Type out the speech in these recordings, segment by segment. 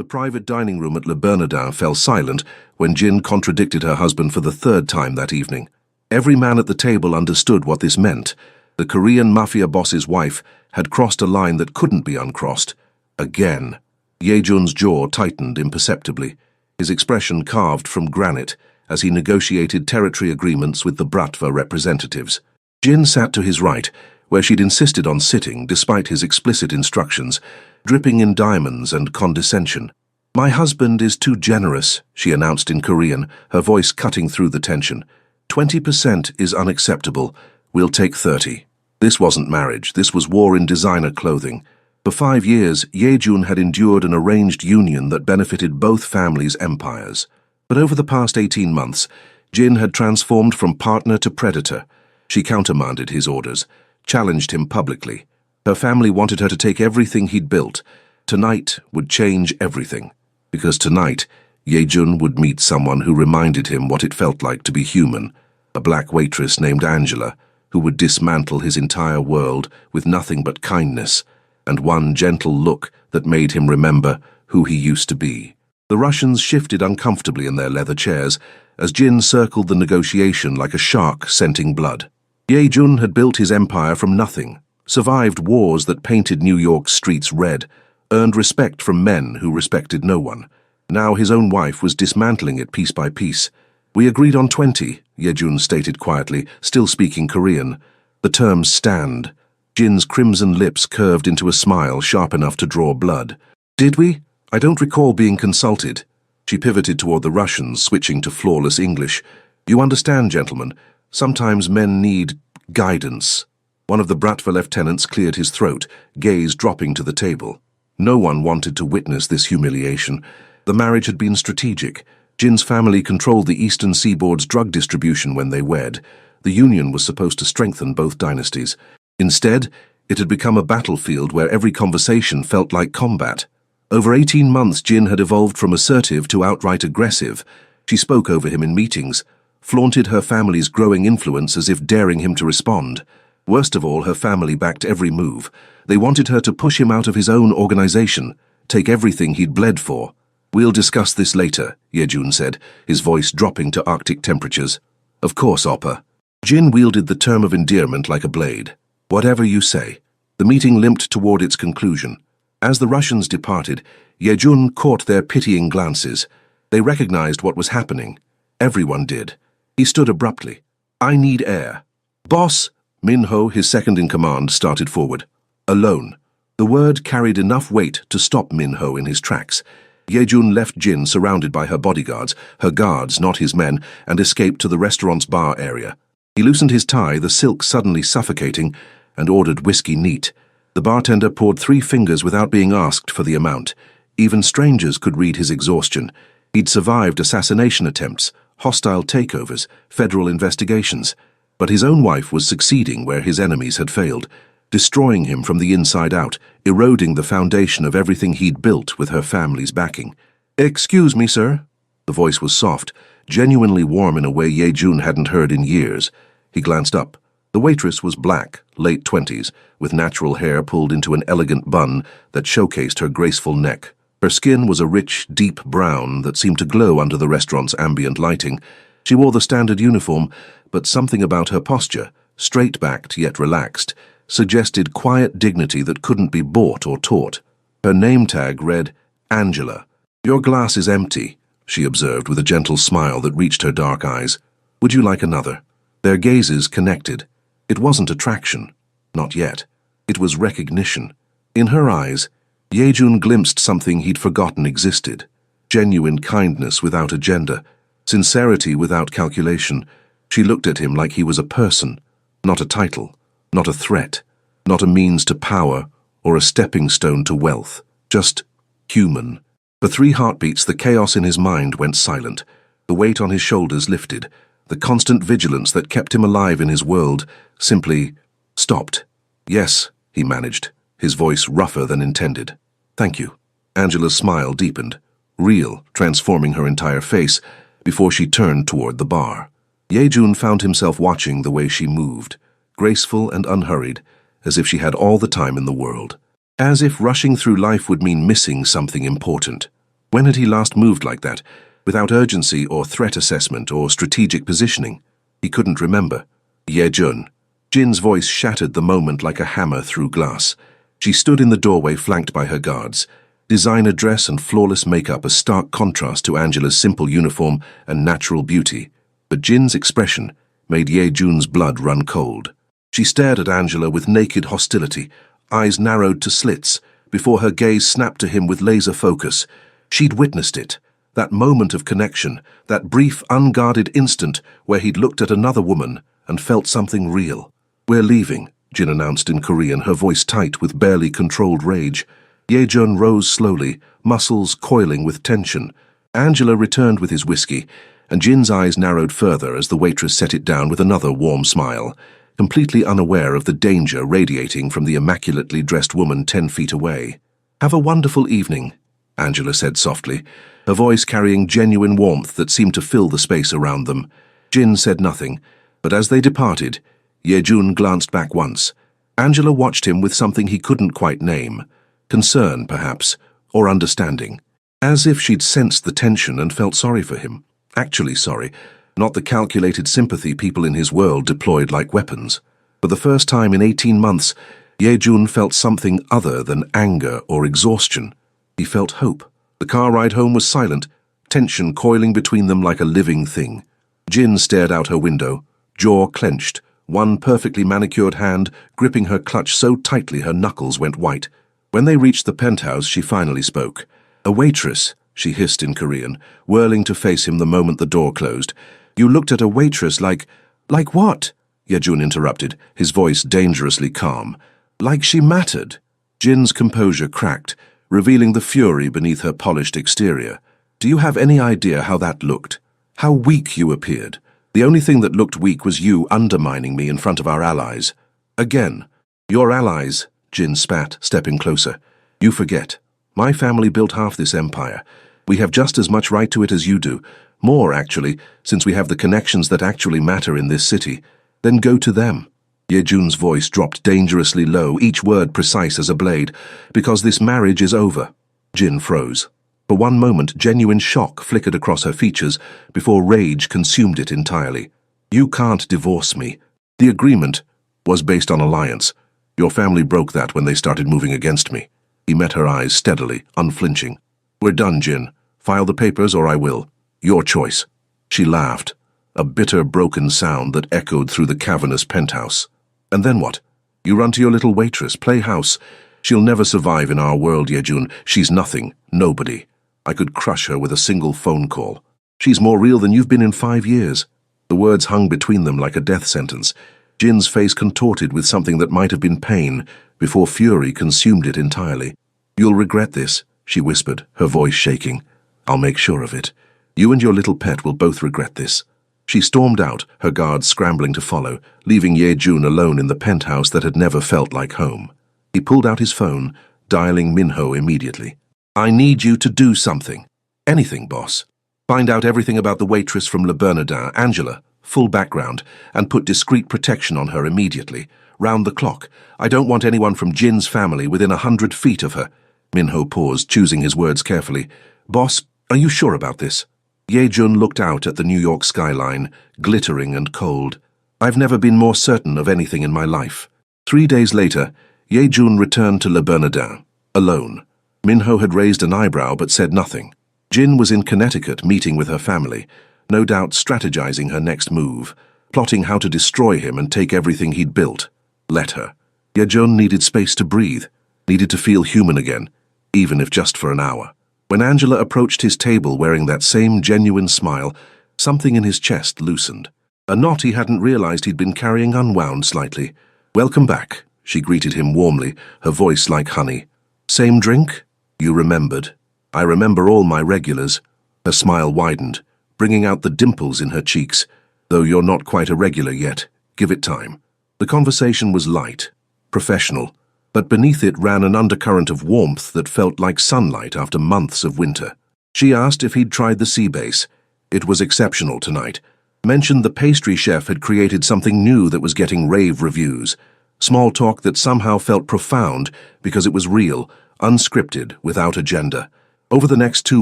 The private dining room at Le Bernardin fell silent when Jin contradicted her husband for the third time that evening. Every man at the table understood what this meant. The Korean mafia boss's wife had crossed a line that couldn't be uncrossed. Again. Ye-jun's jaw tightened imperceptibly, his expression carved from granite as he negotiated territory agreements with the Bratva representatives. Jin sat to his right, where she'd insisted on sitting despite his explicit instructions, dripping in diamonds and condescension. "My husband is too generous," she announced in Korean, her voice cutting through the tension. 20% is unacceptable. We'll take 30. This wasn't marriage, this was war in designer clothing. For 5 years, Ye-jun had endured an arranged union that benefited both families' empires. But over the past 18 months, Jin had transformed from partner to predator. She countermanded his orders, challenged him publicly. Her family wanted her to take everything he'd built. Tonight would change everything. Because tonight, Ye-jun would meet someone who reminded him what it felt like to be human. A black waitress named Angela, who would dismantle his entire world with nothing but kindness, and one gentle look that made him remember who he used to be. The Russians shifted uncomfortably in their leather chairs as Jin circled the negotiation like a shark scenting blood. Ye-jun had built his empire from nothing, survived wars that painted New York's streets red, earned respect from men who respected no one. Now his own wife was dismantling it piece by piece. "We agreed on 20, Ye-jun stated quietly, still speaking Korean. The terms stand. Jin's crimson lips curved into a smile sharp enough to draw blood. "Did we? I don't recall being consulted." She pivoted toward the Russians, switching to flawless English. "You understand, gentlemen, sometimes men need guidance." One of the Bratva lieutenants cleared his throat, gaze dropping to the table. No one wanted to witness this humiliation. The marriage had been strategic. Jin's family controlled the eastern seaboard's drug distribution when they wed. The union was supposed to strengthen both dynasties. Instead, it had become a battlefield where every conversation felt like combat. Over 18 months, Jin had evolved from assertive to outright aggressive. She spoke over him in meetings, flaunted her family's growing influence as if daring him to respond. Worst of all, her family backed every move. They wanted her to push him out of his own organization, take everything he'd bled for. "We'll discuss this later," Ye-jun said, his voice dropping to Arctic temperatures. "Of course, Oppa." Jin wielded the term of endearment like a blade. "Whatever you say." The meeting limped toward its conclusion. As the Russians departed, Ye-jun caught their pitying glances. They recognized what was happening. Everyone did. He stood abruptly. "I need air." "Boss!" Min-ho, his second-in-command, started forward. "Alone." The word carried enough weight to stop Min-ho in his tracks. Ye-jun left Jin surrounded by her bodyguards, her guards, not his men, and escaped to the restaurant's bar area. He loosened his tie, the silk suddenly suffocating, and ordered whiskey neat. The bartender poured 3 fingers without being asked for the amount. Even strangers could read his exhaustion. He'd survived assassination attempts, hostile takeovers, federal investigations. But his own wife was succeeding where his enemies had failed, destroying him from the inside out, eroding the foundation of everything he'd built with her family's backing. "Excuse me, sir." The voice was soft, genuinely warm in a way Ye-jun hadn't heard in years. He glanced up. The waitress was black, late 20s, with natural hair pulled into an elegant bun that showcased her graceful neck. Her skin was a rich, deep brown that seemed to glow under the restaurant's ambient lighting. She wore the standard uniform, but something about her posture, straight-backed yet relaxed, suggested quiet dignity that couldn't be bought or taught. Her name tag read, Angela. "Your glass is empty," she observed with a gentle smile that reached her dark eyes. "Would you like another?" Their gazes connected. It wasn't attraction. Not yet. It was recognition. In her eyes, Ye-jun glimpsed something he'd forgotten existed. Genuine kindness without agenda. Sincerity without calculation. She looked at him like he was a person, not a title, not a threat, not a means to power or a stepping stone to wealth. Just human. For 3 heartbeats, the chaos in his mind went silent. The weight on his shoulders lifted. The constant vigilance that kept him alive in his world simply stopped. "Yes," he managed, his voice rougher than intended. "Thank you." Angela's smile deepened, real, transforming her entire face, before she turned toward the bar. Ye-jun found himself watching the way she moved, graceful and unhurried, as if she had all the time in the world. As if rushing through life would mean missing something important. When had he last moved like that, without urgency or threat assessment or strategic positioning? He couldn't remember. Ye-jun. Jin's voice shattered the moment like a hammer through glass. She stood in the doorway flanked by her guards. Designer dress and flawless makeup a stark contrast to Angela's simple uniform and natural beauty. But Jin's expression made Ye-jun's blood run cold. She stared at Angela with naked hostility, eyes narrowed to slits, before her gaze snapped to him with laser focus. She'd witnessed it, that moment of connection, that brief, unguarded instant where he'd looked at another woman and felt something real. "We're leaving," Jin announced in Korean, her voice tight with barely controlled rage. Ye-jun rose slowly, muscles coiling with tension. Angela returned with his whiskey, and Jin's eyes narrowed further as the waitress set it down with another warm smile, completely unaware of the danger radiating from the immaculately dressed woman 10 feet away. "Have a wonderful evening," Angela said softly, her voice carrying genuine warmth that seemed to fill the space around them. Jin said nothing, but as they departed, Ye-jun glanced back once. Angela watched him with something he couldn't quite name. Concern, perhaps, or understanding. As if she'd sensed the tension and felt sorry for him. Actually sorry, not the calculated sympathy people in his world deployed like weapons. For the first time in 18 months, Ye-jun felt something other than anger or exhaustion. He felt hope. The car ride home was silent, tension coiling between them like a living thing. Jin stared out her window, jaw clenched, one perfectly manicured hand gripping her clutch so tightly her knuckles went white. When they reached the penthouse, she finally spoke. "A waitress," she hissed in Korean, whirling to face him the moment the door closed. "You looked at a waitress like—" "Like what?" Ye-jun interrupted, his voice dangerously calm. "Like she mattered." Jin's composure cracked, revealing the fury beneath her polished exterior. "Do you have any idea how that looked? How weak you appeared? The only thing that looked weak was you undermining me in front of our allies. Again. Your allies," Jin spat, stepping closer. "You forget. My family built half this empire. We have just as much right to it as you do. More, actually, since we have the connections that actually matter in this city. Then go to them." Ye-jun's voice dropped dangerously low, each word precise as a blade. "Because this marriage is over." Jin froze. For one moment, genuine shock flickered across her features before rage consumed it entirely. "You can't divorce me. The agreement was based on alliance. Your family broke that when they started moving against me." He met her eyes steadily, unflinching. "We're done, Jin. File the papers or I will. Your choice." She laughed, a bitter, broken sound that echoed through the cavernous penthouse. "And then what? You run to your little waitress, play house. She'll never survive in our world, Ye-jun. She's nothing, nobody. I could crush her with a single phone call. She's more real than you've been in 5 years." The words hung between them like a death sentence. Jin's face contorted with something that might have been pain before fury consumed it entirely. "You'll regret this," she whispered, her voice shaking. "I'll make sure of it. You and your little pet will both regret this." She stormed out, her guards scrambling to follow, leaving Ye-jun alone in the penthouse that had never felt like home. He pulled out his phone, dialing Minho immediately. "I need you to do something. Anything, boss. Find out everything about the waitress from Le Bernardin, Angela, full background, and put discreet protection on her immediately. Round the clock. I don't want anyone from Jin's family within 100 feet of her." Minho paused, choosing his words carefully. "Boss, are you sure about this?" Ye-jun looked out at the New York skyline, glittering and cold. "I've never been more certain of anything in my life." 3 days later, Ye-jun returned to Le Bernardin, alone. Minho had raised an eyebrow but said nothing. Jin was in Connecticut meeting with her family, no doubt strategizing her next move, plotting how to destroy him and take everything he'd built. Let her. Ye-jun needed space to breathe, needed to feel human again, even if just for an hour. When Angela approached his table wearing that same genuine smile, something in his chest loosened. A knot he hadn't realized he'd been carrying unwound slightly. "Welcome back," she greeted him warmly, her voice like honey. "Same drink?" "You remembered." "I remember all my regulars." Her smile widened, bringing out the dimples in her cheeks. "Though you're not quite a regular yet. Give it time." The conversation was light, professional, but beneath it ran an undercurrent of warmth that felt like sunlight after months of winter. She asked if he'd tried the sea base. It was exceptional tonight. Mentioned the pastry chef had created something new that was getting rave reviews. Small talk that somehow felt profound because it was real, unscripted, without agenda. Over the next 2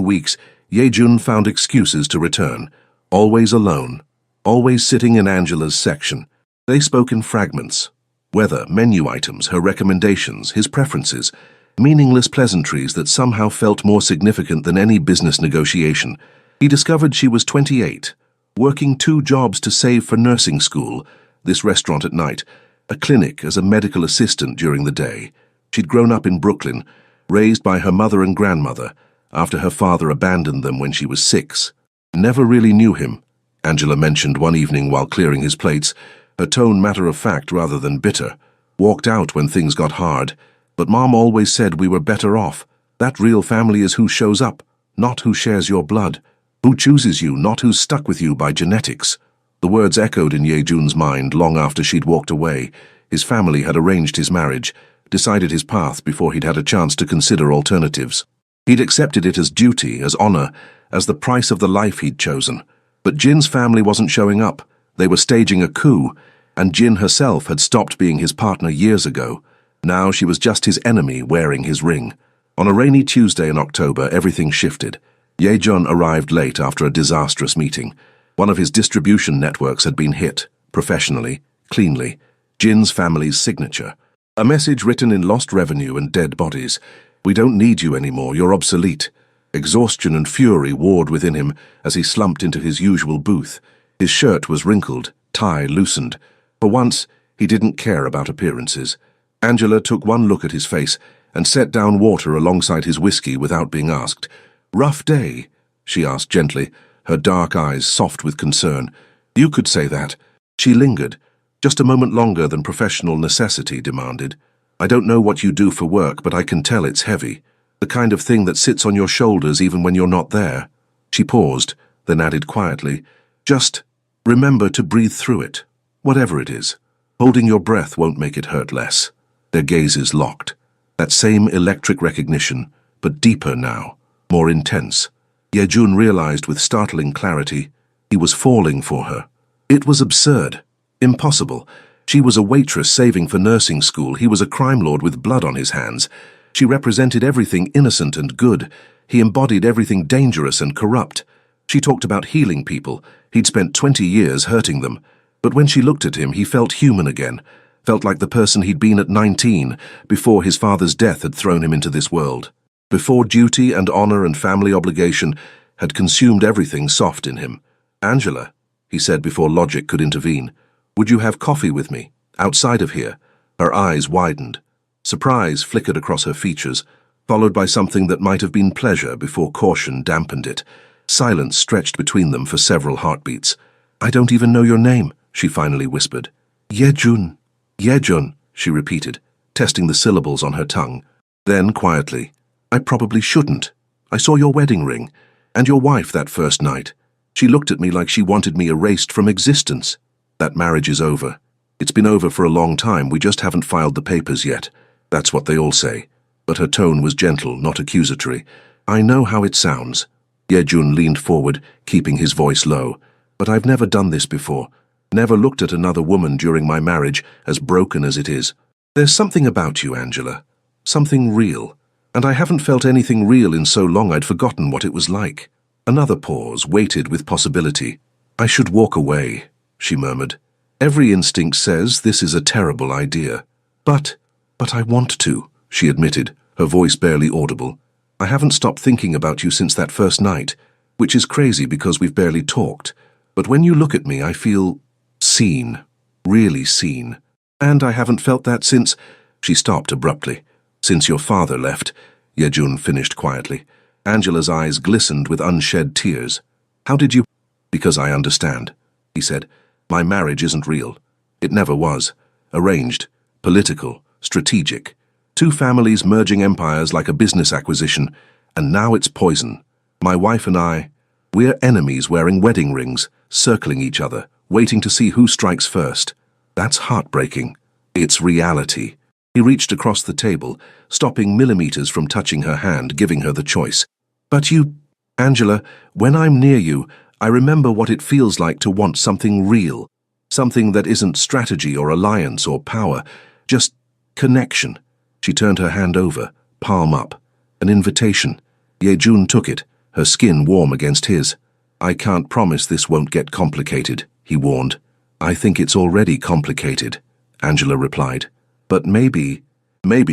weeks, Yejun found excuses to return, always alone, always sitting in Angela's section. They spoke in fragments. Weather, menu items, her recommendations, his preferences, meaningless pleasantries that somehow felt more significant than any business negotiation. He discovered she was 28, working 2 jobs to save for nursing school, this restaurant at night, a clinic as a medical assistant during the day. She'd grown up in Brooklyn, raised by her mother and grandmother, after her father abandoned them when she was 6. Never really knew him, Angela mentioned one evening while clearing his plates, her tone matter-of-fact rather than bitter. Walked out when things got hard, but Mom always said we were better off. That real family is who shows up, not who shares your blood. Who chooses you, not who's stuck with you by genetics. The words echoed in Yejun's mind long after she'd walked away. His family had arranged his marriage, decided his path before he'd had a chance to consider alternatives. He'd accepted it as duty, as honor, as the price of the life he'd chosen. But Jin's family wasn't showing up. They were staging a coup, and Jin herself had stopped being his partner years ago. Now she was just his enemy wearing his ring. On a rainy Tuesday in October, everything shifted. Yejun arrived late after a disastrous meeting. One of his distribution networks had been hit, professionally, cleanly. Jin's family's signature. A message written in lost revenue and dead bodies. We don't need you anymore, you're obsolete. Exhaustion and fury warred within him as he slumped into his usual booth. His shirt was wrinkled, tie loosened. For once, he didn't care about appearances. Angela took one look at his face and set down water alongside his whiskey without being asked. "Rough day?" she asked gently, her dark eyes soft with concern. "You could say that." She lingered, just a moment longer than professional necessity demanded. "I don't know what you do for work, but I can tell it's heavy. The kind of thing that sits on your shoulders even when you're not there." She paused, then added quietly, "Just remember to breathe through it, whatever it is. Holding your breath won't make it hurt less." Their gazes locked. That same electric recognition, but deeper now, more intense. Yejun realized with startling clarity he was falling for her. It was absurd, impossible. She was a waitress saving for nursing school. He was a crime lord with blood on his hands. She represented everything innocent and good. He embodied everything dangerous and corrupt. She talked about healing people. He'd spent 20 years hurting them. But when she looked at him, he felt human again. Felt like the person he'd been at 19, before his father's death had thrown him into this world. Before duty and honor and family obligation had consumed everything soft in him. "Angela," he said before logic could intervene, "would you have coffee with me, outside of here?" Her eyes widened. Surprise flickered across her features, followed by something that might have been pleasure before caution dampened it. Silence stretched between them for several heartbeats. "I don't even know your name," she finally whispered. "Yejun." "Yejun," she repeated, testing the syllables on her tongue. Then, quietly, "I probably shouldn't. I saw your wedding ring, and your wife that first night. She looked at me like she wanted me erased from existence. That marriage is over. It's been over for a long time, we just haven't filed the papers yet. That's what they all say." But her tone was gentle, not accusatory. "I know how it sounds." Yejun leaned forward, keeping his voice low. "But I've never done this before. Never looked at another woman during my marriage, as broken as it is. There's something about you, Angela. Something real. And I haven't felt anything real in so long I'd forgotten what it was like." Another pause, weighted with possibility. "I should walk away," she murmured. "Every instinct says this is a terrible idea. But I want to," she admitted, her voice barely audible. "I haven't stopped thinking about you since that first night, which is crazy because we've barely talked. But when you look at me, I feel seen, really seen. And I haven't felt that since—" She stopped abruptly. "Since your father left," Yejun finished quietly. Angela's eyes glistened with unshed tears. "How did you—" "Because I understand," he said. "My marriage isn't real. It never was. Arranged, political, strategic. 2 families merging empires like a business acquisition, and now it's poison. My wife and I, we're enemies wearing wedding rings, circling each other, waiting to see who strikes first. That's heartbreaking. It's reality." He reached across the table, stopping millimeters from touching her hand, giving her the choice. "But you, Angela, when I'm near you, I remember what it feels like to want something real. Something that isn't strategy or alliance or power, just connection." She turned her hand over, palm up. "An invitation. Ye-jun took it, her skin warm against his. "I can't promise this won't get complicated," he warned. "I think it's already complicated," Angela replied. "But maybe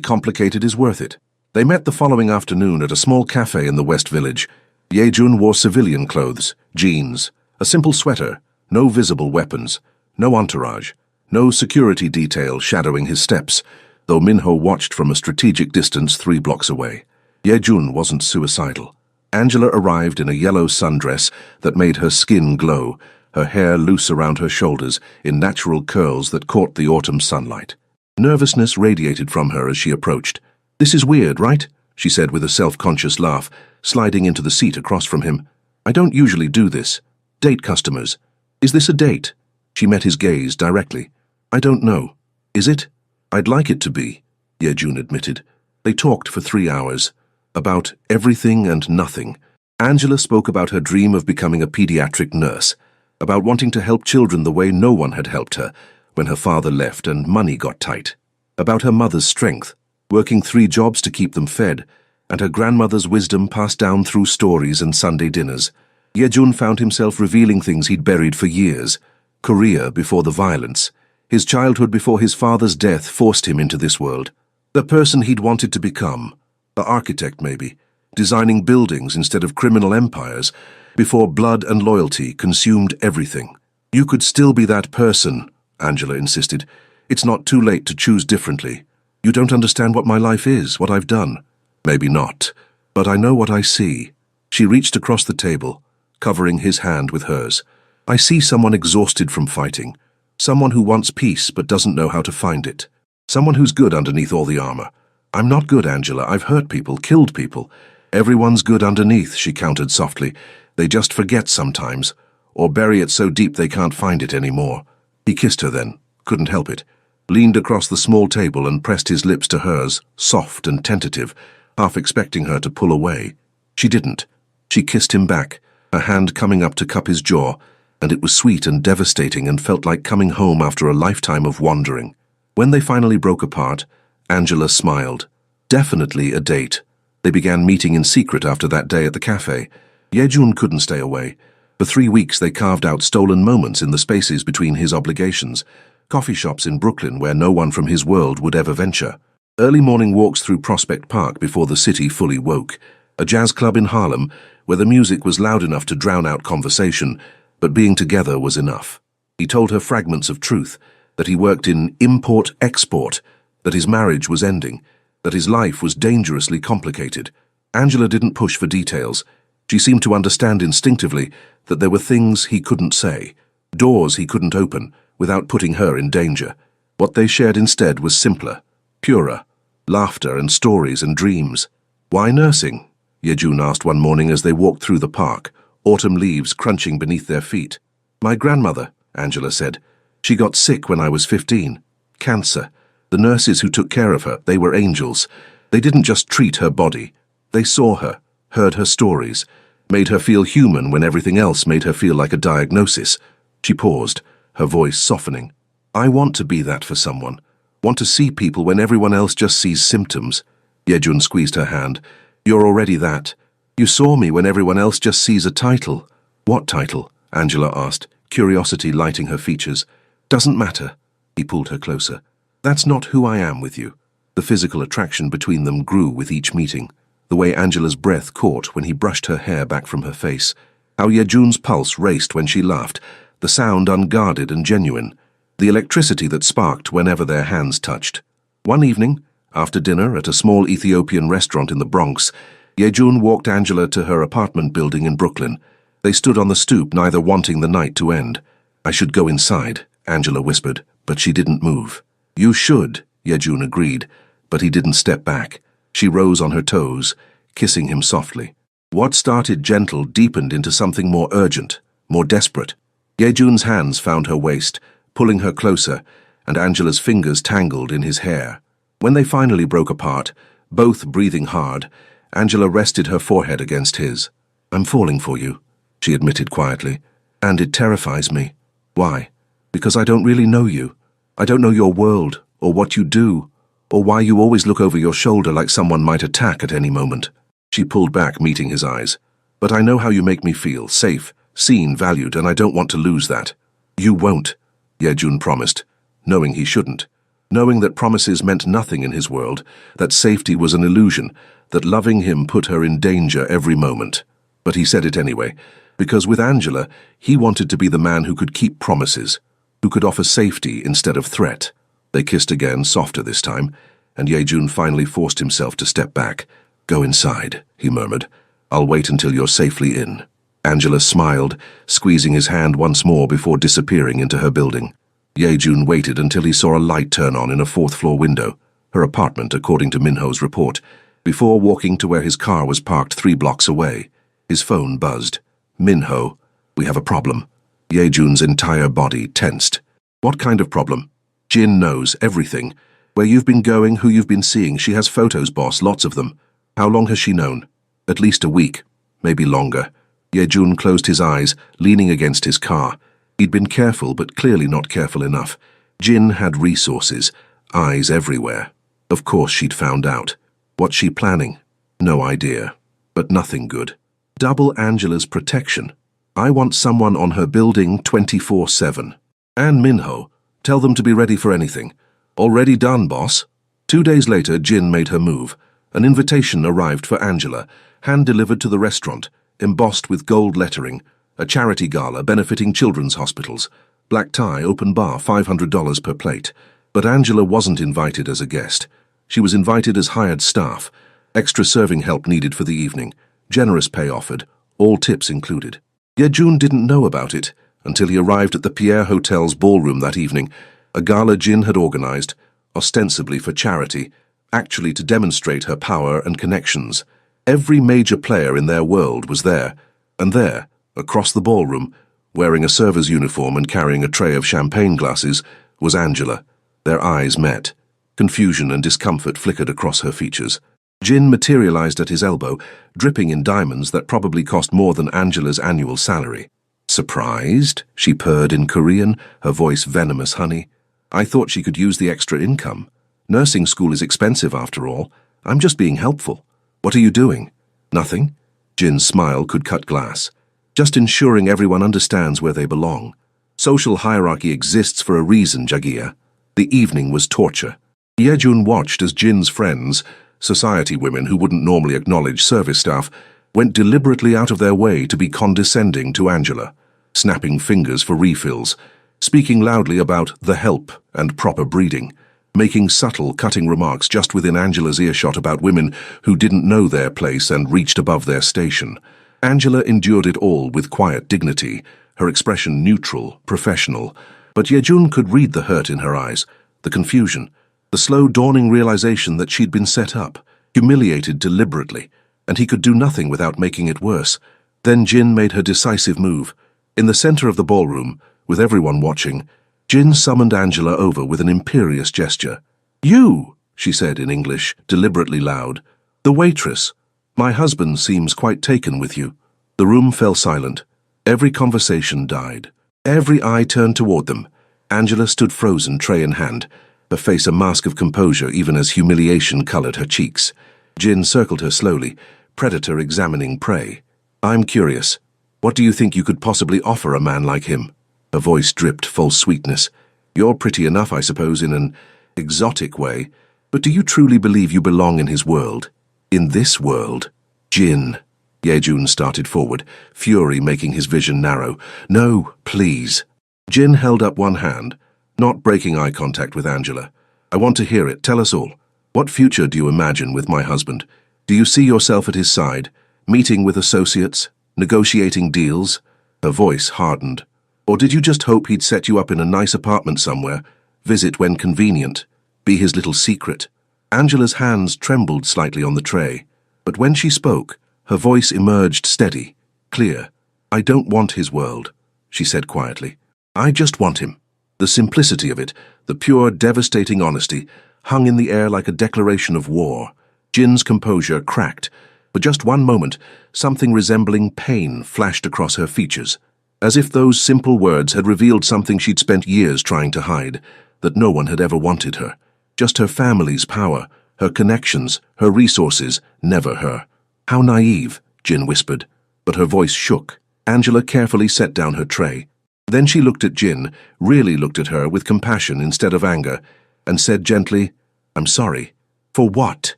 complicated is worth it." They met the following afternoon at a small cafe in the West Village. Ye-jun wore civilian clothes, jeans, a simple sweater, no visible weapons, no entourage, no security detail shadowing his steps, though Minho watched from a strategic distance 3 blocks away. Ye-jun wasn't suicidal. Angela arrived in a yellow sundress that made her skin glow, her hair loose around her shoulders in natural curls that caught the autumn sunlight. Nervousness radiated from her as she approached. "This is weird, right?" she said with a self-conscious laugh, sliding into the seat across from him. "I don't usually do this. Date customers. Is this a date?" She met his gaze directly. "I don't know. Is it?" "I'd like it to be," Ye-jun admitted. They talked for 3 hours. About everything and nothing. Angela spoke about her dream of becoming a pediatric nurse, about wanting to help children the way no one had helped her when her father left and money got tight, about her mother's strength, working 3 jobs to keep them fed, and her grandmother's wisdom passed down through stories and Sunday dinners. Ye-jun found himself revealing things he'd buried for years. Korea before the violence. His childhood before his father's death forced him into this world. The person he'd wanted to become. An architect, maybe, designing buildings instead of criminal empires, before blood and loyalty consumed everything. "You could still be that person," Angela insisted. "It's not too late to choose differently. You don't understand what my life is, what I've done." "Maybe not, but I know what I see." She reached across the table, covering his hand with hers. "I see someone exhausted from fighting, someone who wants peace but doesn't know how to find it, someone who's good underneath all the armor." "I'm not good, Angela. I've hurt people, killed people." "Everyone's good underneath," she countered softly. "They just forget sometimes, or bury it so deep they can't find it anymore." He kissed her then, couldn't help it, leaned across the small table and pressed his lips to hers, soft and tentative, half expecting her to pull away. She didn't. She kissed him back, her hand coming up to cup his jaw, and it was sweet and devastating and felt like coming home after a lifetime of wandering. When they finally broke apart, Angela smiled. Definitely a date. They began meeting in secret after that day at the cafe. Ye-jun couldn't stay away. For 3 weeks they carved out stolen moments in the spaces between his obligations. Coffee shops in Brooklyn where no one from his world would ever venture. Early morning walks through Prospect Park before the city fully woke. A jazz club in Harlem where the music was loud enough to drown out conversation, but being together was enough. He told her fragments of truth, that he worked in import-export, that his marriage was ending, that his life was dangerously complicated. Angela didn't push for details. She seemed to understand instinctively that there were things he couldn't say, doors he couldn't open, without putting her in danger. What they shared instead was simpler, purer, laughter and stories and dreams. "Why nursing?" Ye-jun asked one morning as they walked through the park, autumn leaves crunching beneath their feet. "My grandmother," Angela said. "She got sick when I was 15. Cancer. The nurses who took care of her, they were angels. They didn't just treat her body. They saw her, heard her stories, made her feel human when everything else made her feel like a diagnosis." She paused, her voice softening. "I want to be that for someone. Want to see people when everyone else just sees symptoms." Ye-jun squeezed her hand. "You're already that. You saw me when everyone else just sees a title." "What title?" Angela asked, curiosity lighting her features. "Doesn't matter." He pulled her closer. "That's not who I am with you." The physical attraction between them grew with each meeting. The way Angela's breath caught when he brushed her hair back from her face. How Ye-jun's pulse raced when she laughed, the sound unguarded and genuine. The electricity that sparked whenever their hands touched. One evening, after dinner at a small Ethiopian restaurant in the Bronx, Ye-jun walked Angela to her apartment building in Brooklyn. They stood on the stoop, neither wanting the night to end. "I should go inside," Angela whispered, but she didn't move. "You should," Ye-jun agreed, but he didn't step back. She rose on her toes, kissing him softly. What started gentle deepened into something more urgent, more desperate. Ye-jun's hands found her waist, pulling her closer, and Angela's fingers tangled in his hair. When they finally broke apart, both breathing hard, Angela rested her forehead against his. "I'm falling for you," she admitted quietly, "and it terrifies me." "Why?" "Because I don't really know you. I don't know your world, or what you do, or why you always look over your shoulder like someone might attack at any moment." She pulled back, meeting his eyes. But I know how you make me feel, safe, seen, valued, and I don't want to lose that. You won't, Yejun promised, knowing he shouldn't. Knowing that promises meant nothing in his world, that safety was an illusion, that loving him put her in danger every moment. But he said it anyway, because with Angela, he wanted to be the man who could keep promises, who could offer safety instead of threat. They kissed again, softer this time, and Yejun finally forced himself to step back. Go inside, he murmured. I'll wait until you're safely in. Angela smiled, squeezing his hand once more before disappearing into her building. Yejun waited until he saw a light turn on in a fourth-floor window, her apartment according to Minho's report, before walking to where his car was parked 3 blocks away. His phone buzzed. Minho, we have a problem. Yejun's entire body tensed. What kind of problem? Jin knows everything. Where you've been going, who you've been seeing. She has photos, boss, lots of them. How long has she known? At least a week, maybe longer. Yejun closed his eyes, leaning against his car. He'd been careful, but clearly not careful enough. Jin had resources, eyes everywhere. Of course she'd found out. What's she planning? No idea. But nothing good. Double Angela's protection. I want someone on her building 24/7. And Minho, tell them to be ready for anything. Already done, boss. 2 days later, Jin made her move. An invitation arrived for Angela, hand-delivered to the restaurant, embossed with gold lettering. A charity gala benefiting children's hospitals. Black tie, open bar, $500 per plate. But Angela wasn't invited as a guest. She was invited as hired staff. Extra serving help needed for the evening. Generous pay offered, all tips included. Yejun didn't know about it until he arrived at the Pierre Hotel's ballroom that evening, a gala Jin had organized, ostensibly for charity, actually to demonstrate her power and connections. Every major player in their world was there, and there, across the ballroom, wearing a server's uniform and carrying a tray of champagne glasses, was Angela. Their eyes met. Confusion and discomfort flickered across her features. Jin materialized at his elbow, dripping in diamonds that probably cost more than Angela's annual salary. Surprised? She purred in Korean, her voice venomous honey. I thought she could use the extra income. Nursing school is expensive after all. I'm just being helpful. What are you doing? Nothing. Jin's smile could cut glass. Just ensuring everyone understands where they belong. Social hierarchy exists for a reason, Jagia. The evening was torture. Yejun watched as Jin's friends, society women who wouldn't normally acknowledge service staff, went deliberately out of their way to be condescending to Angela, snapping fingers for refills, speaking loudly about the help and proper breeding, making subtle, cutting remarks just within Angela's earshot about women who didn't know their place and reached above their station. Angela endured it all with quiet dignity, her expression neutral, professional, but Yejun could read the hurt in her eyes, the confusion, the slow dawning realization that she'd been set up, humiliated deliberately, and he could do nothing without making it worse. Then Jin made her decisive move. In the center of the ballroom, with everyone watching, Jin summoned Angela over with an imperious gesture. You, she said in English, deliberately loud. The waitress. My husband seems quite taken with you. The room fell silent. Every conversation died. Every eye turned toward them. Angela stood frozen, tray in hand, her face a mask of composure even as humiliation colored her cheeks. Jin circled her slowly, predator examining prey. I'm curious. What do you think you could possibly offer a man like him? Her voice dripped false sweetness. You're pretty enough, I suppose, in an exotic way, but do you truly believe you belong in his world? In this world? Jin. Yejun started forward, fury making his vision narrow. No, please. Jin held up one hand, not breaking eye contact with Angela. I want to hear it. Tell us all. What future do you imagine with my husband? Do you see yourself at his side, meeting with associates, negotiating deals? Her voice hardened. Or did you just hope he'd set you up in a nice apartment somewhere, visit when convenient, be his little secret? Angela's hands trembled slightly on the tray, but when she spoke, her voice emerged steady, clear. I don't want his world, she said quietly. I just want him. The simplicity of it, the pure, devastating honesty, hung in the air like a declaration of war. Jin's composure cracked. For just one moment, something resembling pain flashed across her features, as if those simple words had revealed something she'd spent years trying to hide, that no one had ever wanted her. Just her family's power, her connections, her resources, never her. How naive, Jin whispered, but her voice shook. Angela carefully set down her tray. Then she looked at Jin, really looked at her with compassion instead of anger, and said gently, "I'm sorry." "For what?"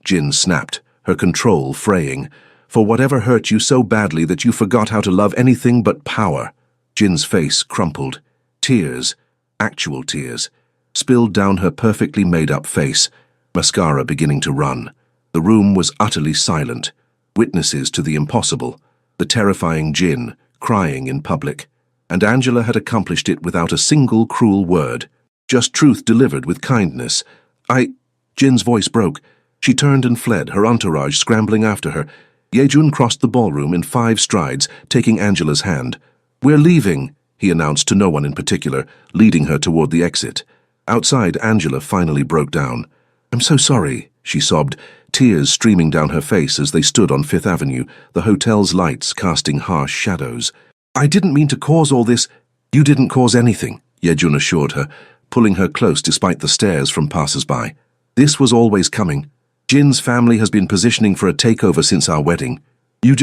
Jin snapped, her control fraying. "For whatever hurt you so badly that you forgot how to love anything but power." Jin's face crumpled. Tears, actual tears, spilled down her perfectly made-up face, mascara beginning to run. The room was utterly silent, witnesses to the impossible, the terrifying Jin, crying in public. And Angela had accomplished it without a single cruel word, just truth delivered with kindness. Jin's voice broke. She turned and fled, her entourage scrambling after her. Yejun crossed the ballroom in 5 strides, taking Angela's hand. "We're leaving," he announced to no one in particular, leading her toward the exit. Outside, Angela finally broke down. "I'm so sorry," she sobbed, tears streaming down her face as they stood on Fifth Avenue, the hotel's lights casting harsh shadows. "I didn't mean to cause all this." "You didn't cause anything," Yejun assured her, pulling her close despite the stares from passers-by. "This was always coming. Jin's family has been positioning for a takeover since our wedding. You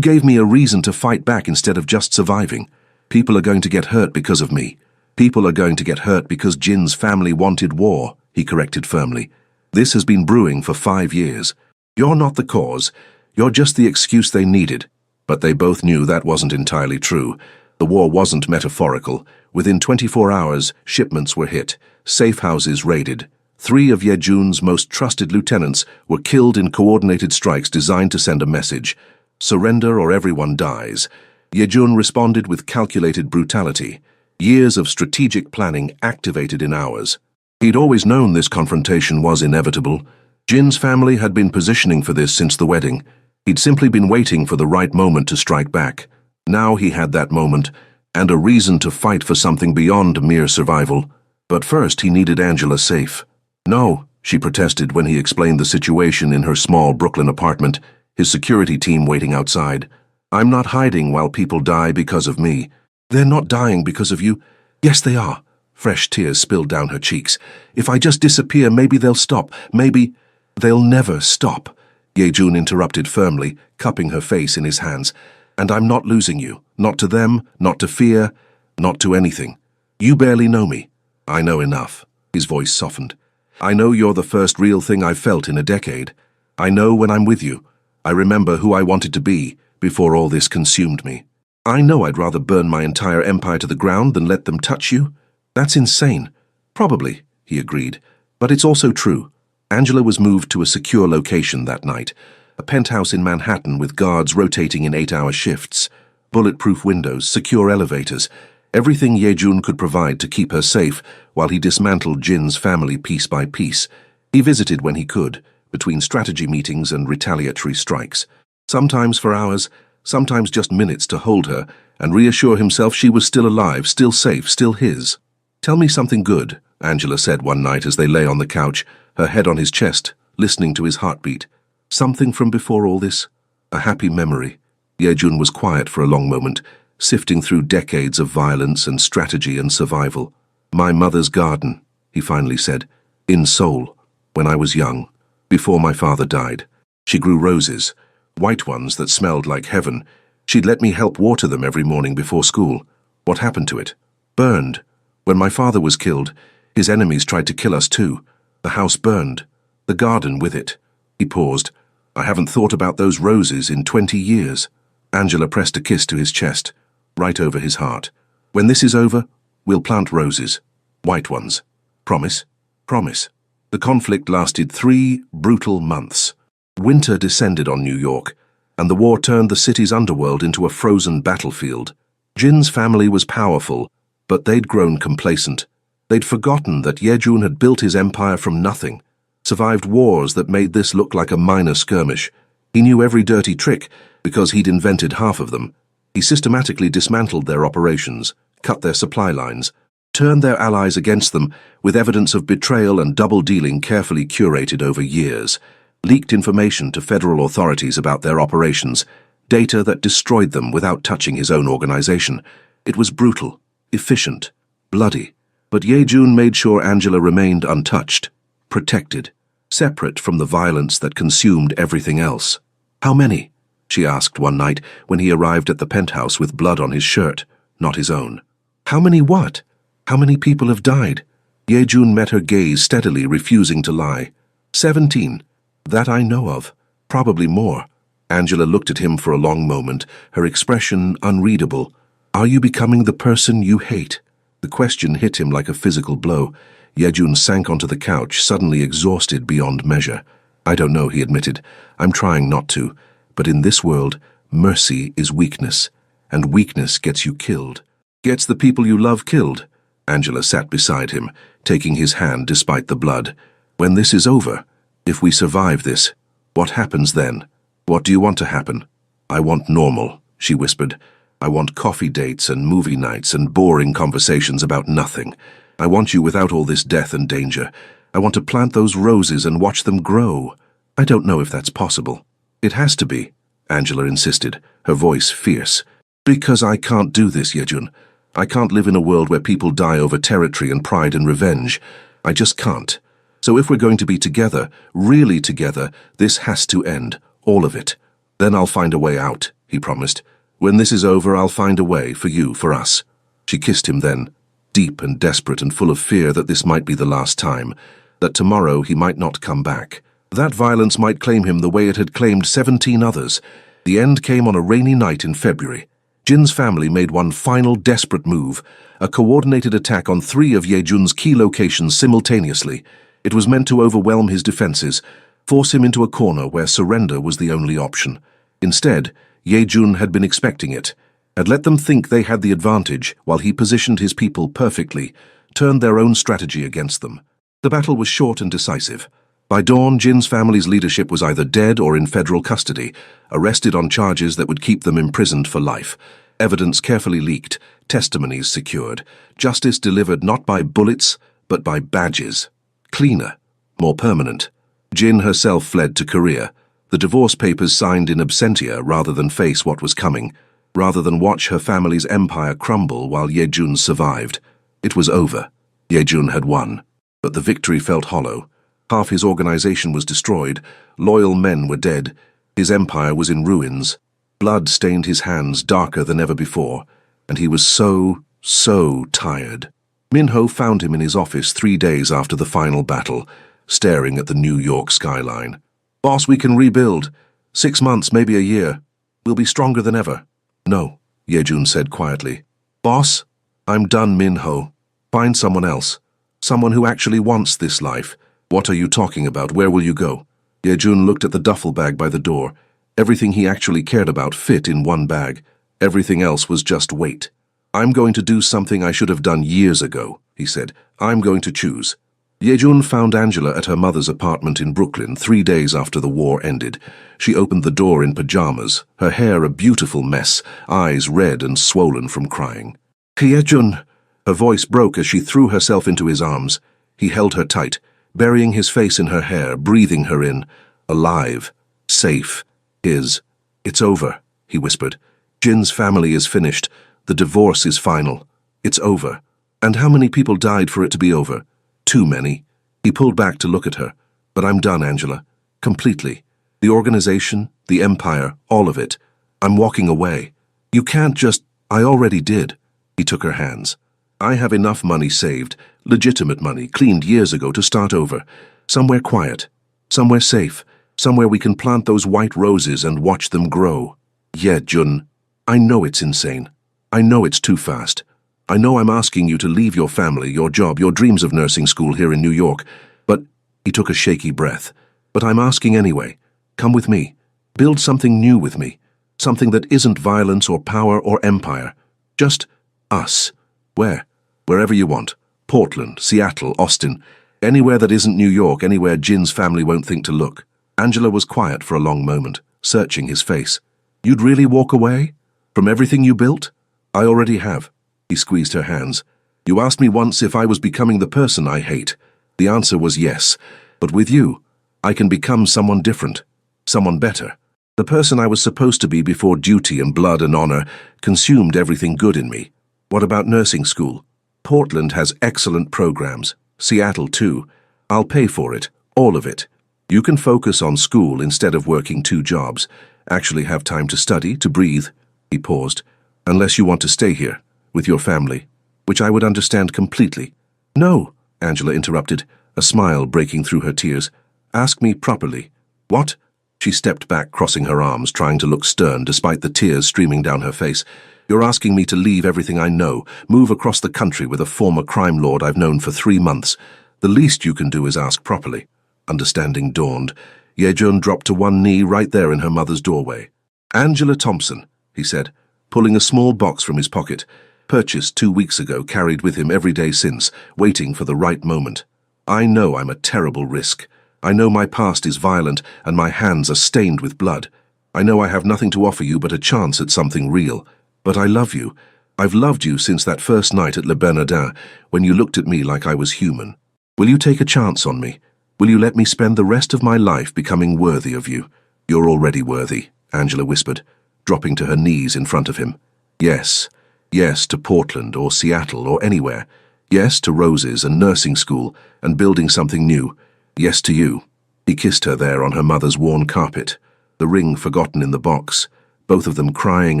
gave me a reason to fight back instead of just surviving. People are going to get hurt because of me. People are going to get hurt because Jin's family wanted war," he corrected firmly. "This has been brewing for 5 years. You're not the cause. You're just the excuse they needed." But they both knew that wasn't entirely true. The war wasn't metaphorical. Within 24 hours, shipments were hit, safe houses raided. 3 of Yejun's most trusted lieutenants were killed in coordinated strikes designed to send a message: surrender or everyone dies. Yejun responded with calculated brutality. Years of strategic planning activated in hours. He'd always known this confrontation was inevitable. Jin's family had been positioning for this since the wedding. He'd simply been waiting for the right moment to strike back. Now he had that moment, and a reason to fight for something beyond mere survival. But first he needed Angela safe. "No," she protested when he explained the situation in her small Brooklyn apartment, his security team waiting outside. "I'm not hiding while people die because of me." "They're not dying because of you." "Yes, they are." Fresh tears spilled down her cheeks. "If I just disappear, maybe they'll stop. Maybe—" "They'll never stop," Yejun interrupted firmly, cupping her face in his hands. "And I'm not losing you. Not to them, not to fear, not to anything. You barely know me." "I know enough." His voice softened. "I know you're the first real thing I've felt in a decade. I know when I'm with you. I remember who I wanted to be before all this consumed me. I know I'd rather burn my entire empire to the ground than let them touch you." "That's insane." "Probably," he agreed. "But it's also true." Angela was moved to a secure location that night, a penthouse in Manhattan with guards rotating in 8-hour shifts, bulletproof windows, secure elevators, everything Yejun could provide to keep her safe while he dismantled Jin's family piece by piece. He visited when he could, between strategy meetings and retaliatory strikes, sometimes for hours, sometimes just minutes to hold her and reassure himself she was still alive, still safe, still his. "Tell me something good," Angela said one night as they lay on the couch, her head on his chest, listening to his heartbeat. "Something from before all this? A happy memory." Yejun was quiet for a long moment, sifting through decades of violence and strategy and survival. "My mother's garden," he finally said, "in Seoul, when I was young, before my father died. She grew roses, white ones that smelled like heaven. She'd let me help water them every morning before school. What happened to it? Burned. When my father was killed, his enemies tried to kill us too. The house burned. The garden with it." He paused. "I haven't thought about those roses in 20 years. Angela pressed a kiss to his chest, right over his heart. "When this is over, we'll plant roses. White ones. Promise?" "Promise." The conflict lasted 3 brutal months. Winter descended on New York, and the war turned the city's underworld into a frozen battlefield. Jin's family was powerful, but they'd grown complacent. They'd forgotten that Yejun had built his empire from nothing, survived wars that made this look like a minor skirmish. He knew every dirty trick because he'd invented half of them. He systematically dismantled their operations, cut their supply lines, turned their allies against them with evidence of betrayal and double-dealing carefully curated over years, leaked information to federal authorities about their operations, data that destroyed them without touching his own organization. It was brutal, efficient, bloody. But Yejun made sure Angela remained untouched, protected, separate from the violence that consumed everything else. How many? She asked one night when he arrived at the penthouse with blood on his shirt, not his own. How many what? How many people have died? Yejun met her gaze steadily, refusing to lie. 17. That I know of. Probably more. Angela looked at him for a long moment, her expression unreadable. Are you becoming the person you hate? The question hit him like a physical blow. Yejun sank onto the couch, suddenly exhausted beyond measure. I don't know, he admitted. I'm trying not to. But in this world, mercy is weakness, and weakness gets you killed. Gets the people you love killed. Angela sat beside him, taking his hand despite the blood. When this is over, if we survive this, what happens then? What do you want to happen? I want normal, she whispered. I want coffee dates and movie nights and boring conversations about nothing. I want you without all this death and danger. I want to plant those roses and watch them grow. I don't know if that's possible. It has to be, Angela insisted, her voice fierce. Because I can't do this, Yejun. I can't live in a world where people die over territory and pride and revenge. I just can't. So if we're going to be together, really together, this has to end, all of it. Then I'll find a way out, he promised. When this is over, I'll find a way, for you, for us. She kissed him then, deep and desperate and full of fear that this might be the last time, that tomorrow he might not come back. That violence might claim him the way it had claimed 17 others. The end came on a rainy night in February. Jin's family made one final desperate move, a coordinated attack on 3 of Yejun's key locations simultaneously. It was meant to overwhelm his defenses, force him into a corner where surrender was the only option. Instead, Yejun had been expecting it, had let them think they had the advantage while he positioned his people perfectly, turned their own strategy against them. The battle was short and decisive. By dawn, Jin's family's leadership was either dead or in federal custody, arrested on charges that would keep them imprisoned for life. Evidence carefully leaked, testimonies secured, justice delivered not by bullets, but by badges. Cleaner, more permanent. Jin herself fled to Korea, the divorce papers signed in absentia rather than face what was coming, rather than watch her family's empire crumble while Yejun survived. It was over. Yejun had won. But the victory felt hollow. Half his organization was destroyed, loyal men were dead, his empire was in ruins. Blood stained his hands darker than ever before, and he was so tired. Minho found him in his office 3 days after the final battle, staring at the New York skyline. Boss, we can rebuild. 6 months, maybe a year. We'll be stronger than ever. No, Yejun said quietly. Boss, I'm done, Minho. Find someone else. Someone who actually wants this life. What are you talking about? Where will you go? Yejun looked at the duffel bag by the door. Everything he actually cared about fit in one bag. Everything else was just weight. I'm going to do something I should have done years ago, he said. I'm going to choose. Yejun found Angela at her mother's apartment in Brooklyn 3 days after the war ended. She opened the door in pajamas, her hair a beautiful mess, eyes red and swollen from crying. Yejun! Her voice broke as she threw herself into his arms. He held her tight, burying his face in her hair, breathing her in. Alive. Safe. His. It's over, he whispered. Jin's family is finished. The divorce is final. It's over. And how many people died for it to be over? Too many. He pulled back to look at her. But I'm done, Angela. Completely. The organization, the empire, all of it. I'm walking away. You can't just... I already did. He took her hands. I have enough money saved, legitimate money, cleaned years ago to start over. Somewhere quiet. Somewhere safe. Somewhere we can plant those white roses and watch them grow. Yeah, Jun. I know it's insane. I know it's too fast. I know I'm asking you to leave your family, your job, your dreams of nursing school here in New York, but he took a shaky breath. But I'm asking anyway. Come with me. Build something new with me. Something that isn't violence or power or empire. Just us. Where? Wherever you want. Portland, Seattle, Austin. Anywhere that isn't New York, anywhere Jin's family won't think to look. Angela was quiet for a long moment, searching his face. You'd really walk away? From everything you built? I already have. He squeezed her hands. You asked me once if I was becoming the person I hate. The answer was yes. But with you, I can become someone different. Someone better. The person I was supposed to be before duty and blood and honor consumed everything good in me. What about nursing school? Portland has excellent programs. Seattle, too. I'll pay for it. All of it. You can focus on school instead of working 2 jobs. Actually have time to study, to breathe. He paused. Unless you want to stay here, with your family, which I would understand completely. No, Angela interrupted, a smile breaking through her tears. Ask me properly. What? She stepped back, crossing her arms, trying to look stern despite the tears streaming down her face. You're asking me to leave everything I know, move across the country with a former crime lord I've known for 3 months. The least you can do is ask properly. Understanding dawned. Yejun dropped to one knee right there in her mother's doorway. Angela Thompson, he said, pulling a small box from his pocket. Purchased 2 weeks ago, carried with him every day since, waiting for the right moment. I know I'm a terrible risk. I know my past is violent and my hands are stained with blood. I know I have nothing to offer you but a chance at something real. But I love you. I've loved you since that first night at Le Bernardin, when you looked at me like I was human. Will you take a chance on me? Will you let me spend the rest of my life becoming worthy of you? You're already worthy, Angela whispered, dropping to her knees in front of him. Yes. Yes to Portland or Seattle or anywhere. Yes to roses and nursing school and building something new. Yes to you. He kissed her there on her mother's worn carpet, the ring forgotten in the box, both of them crying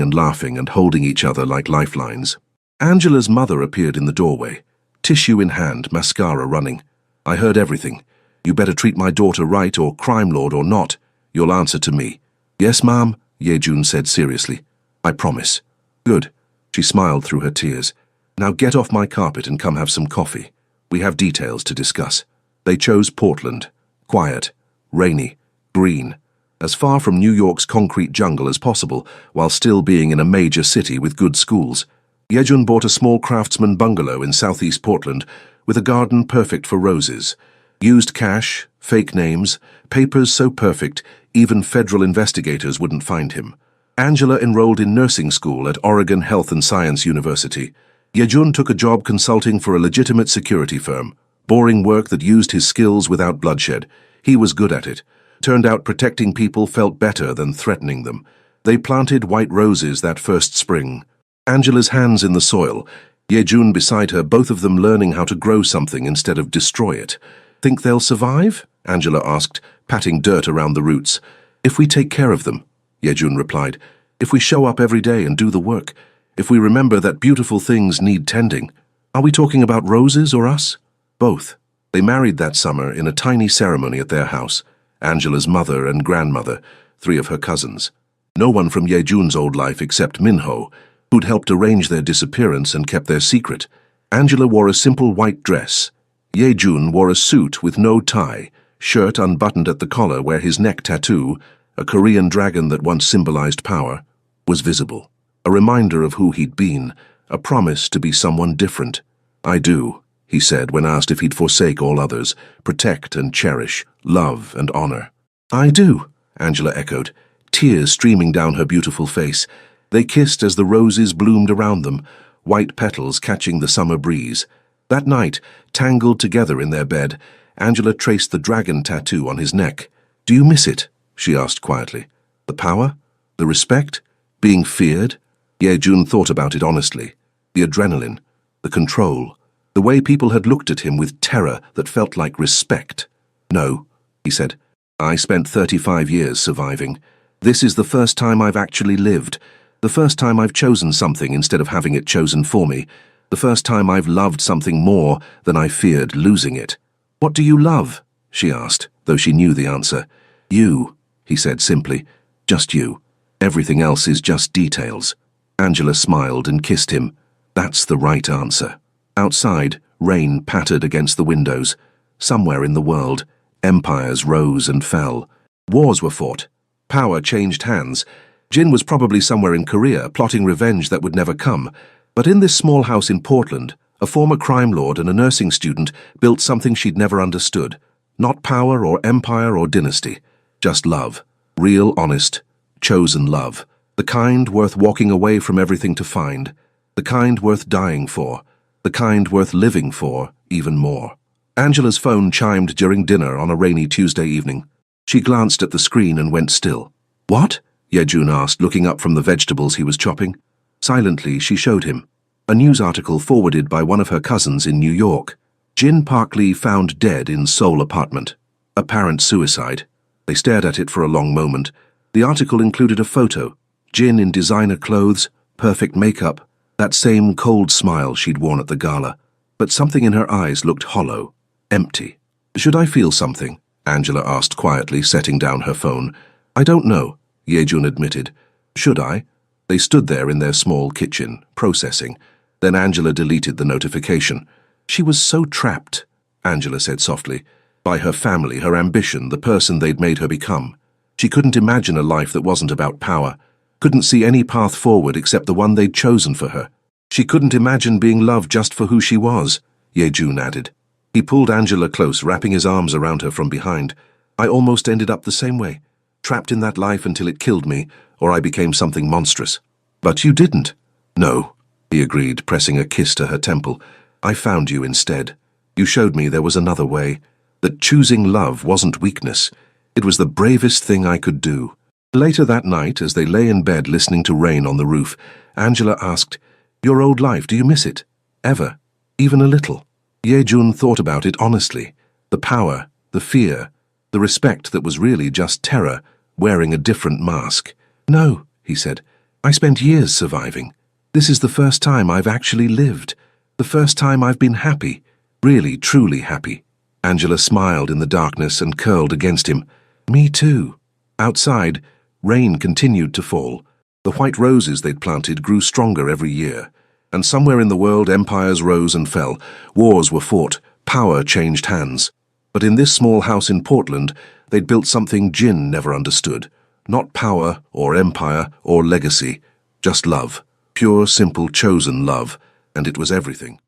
and laughing and holding each other like lifelines. Angela's mother appeared in the doorway, tissue in hand, mascara running. I heard everything. You better treat my daughter right, or crime lord or not. You'll answer to me. Yes, ma'am, Yejun said seriously. I promise. Good. She smiled through her tears. Now get off my carpet and come have some coffee. We have details to discuss. They chose Portland. Quiet, rainy, green, as far from New York's concrete jungle as possible, while still being in a major city with good schools. Yejun bought a small craftsman bungalow in southeast Portland with a garden perfect for roses. Used cash, fake names, papers so perfect even federal investigators wouldn't find him. Angela enrolled in nursing school at Oregon Health and Science University. Yejun took a job consulting for a legitimate security firm. Boring work that used his skills without bloodshed. He was good at it. Turned out protecting people felt better than threatening them. They planted white roses that first spring. Angela's hands in the soil, Yejun beside her, both of them learning how to grow something instead of destroy it. Think they'll survive? Angela asked, patting dirt around the roots. If we take care of them, Yejun replied. If we show up every day and do the work. If we remember that beautiful things need tending. Are we talking about roses or us? Both. They married that summer in a tiny ceremony at their house. Angela's mother and grandmother, 3 of her cousins. No one from Yejun's old life except Minho, who'd helped arrange their disappearance and kept their secret. Angela wore a simple white dress. Yejun wore a suit with no tie, shirt unbuttoned at the collar where his neck tattoo, a Korean dragon that once symbolized power, was visible. A reminder of who he'd been, a promise to be someone different. I do, he said when asked if he'd forsake all others, protect and cherish, love and honor. I do, Angela echoed, tears streaming down her beautiful face. They kissed as the roses bloomed around them, white petals catching the summer breeze. That night, tangled together in their bed, Angela traced the dragon tattoo on his neck. Do you miss it? She asked quietly. The power? The respect? Being feared? Yejun thought about it honestly. The adrenaline, the control, the way people had looked at him with terror that felt like respect. No, he said. I spent 35 years surviving. This is the first time I've actually lived. The first time I've chosen something instead of having it chosen for me. The first time I've loved something more than I feared losing it. What do you love? She asked, though she knew the answer. You, he said simply. Just you. Everything else is just details. Angela smiled and kissed him. That's the right answer. Outside, rain pattered against the windows. Somewhere in the world, empires rose and fell. Wars were fought. Power changed hands. Jin was probably somewhere in Korea, plotting revenge that would never come. But in this small house in Portland, a former crime lord and a nursing student built something she'd never understood. Not power or empire or dynasty. Just love. Real, honest, chosen love. The kind worth walking away from everything to find. The kind worth dying for. The kind worth living for, even more. Angela's phone chimed during dinner on a rainy Tuesday evening. She glanced at the screen and went still. What? Yejun asked, looking up from the vegetables he was chopping. Silently, she showed him. A news article forwarded by one of her cousins in New York. Jin Park Lee found dead in Seoul apartment. Apparent suicide. They stared at it for a long moment. The article included a photo. Jin in designer clothes, perfect makeup, that same cold smile she'd worn at the gala. But something in her eyes looked hollow, empty. "Should I feel something?" Angela asked quietly, setting down her phone. "I don't know," Yejun admitted. "Should I?" They stood there in their small kitchen, processing. Then Angela deleted the notification. She was so trapped, Angela said softly, by her family, her ambition, the person they'd made her become. She couldn't imagine a life that wasn't about power, couldn't see any path forward except the one they'd chosen for her. She couldn't imagine being loved just for who she was, Yejun added. He pulled Angela close, wrapping his arms around her from behind. "I almost ended up the same way, trapped in that life until it killed me, or I became something monstrous." "But you didn't." "No," he agreed, pressing a kiss to her temple. "I found you instead. You showed me there was another way, that choosing love wasn't weakness. It was the bravest thing I could do." Later that night, as they lay in bed listening to rain on the roof, Angela asked, "Your old life, do you miss it? Ever? Even a little?" Yejun thought about it honestly. The power, the fear, the respect that was really just terror, wearing a different mask. "No," he said. "I spent years surviving. This is the first time I've actually lived. The first time I've been happy. Really, truly happy." Angela smiled in the darkness and curled against him. "Me too." Outside, rain continued to fall. The white roses they'd planted grew stronger every year. And somewhere in the world, empires rose and fell. Wars were fought. Power changed hands. But in this small house in Portland, they'd built something Jin never understood. Not power or empire or legacy, just love. Pure, simple, chosen love. And it was everything.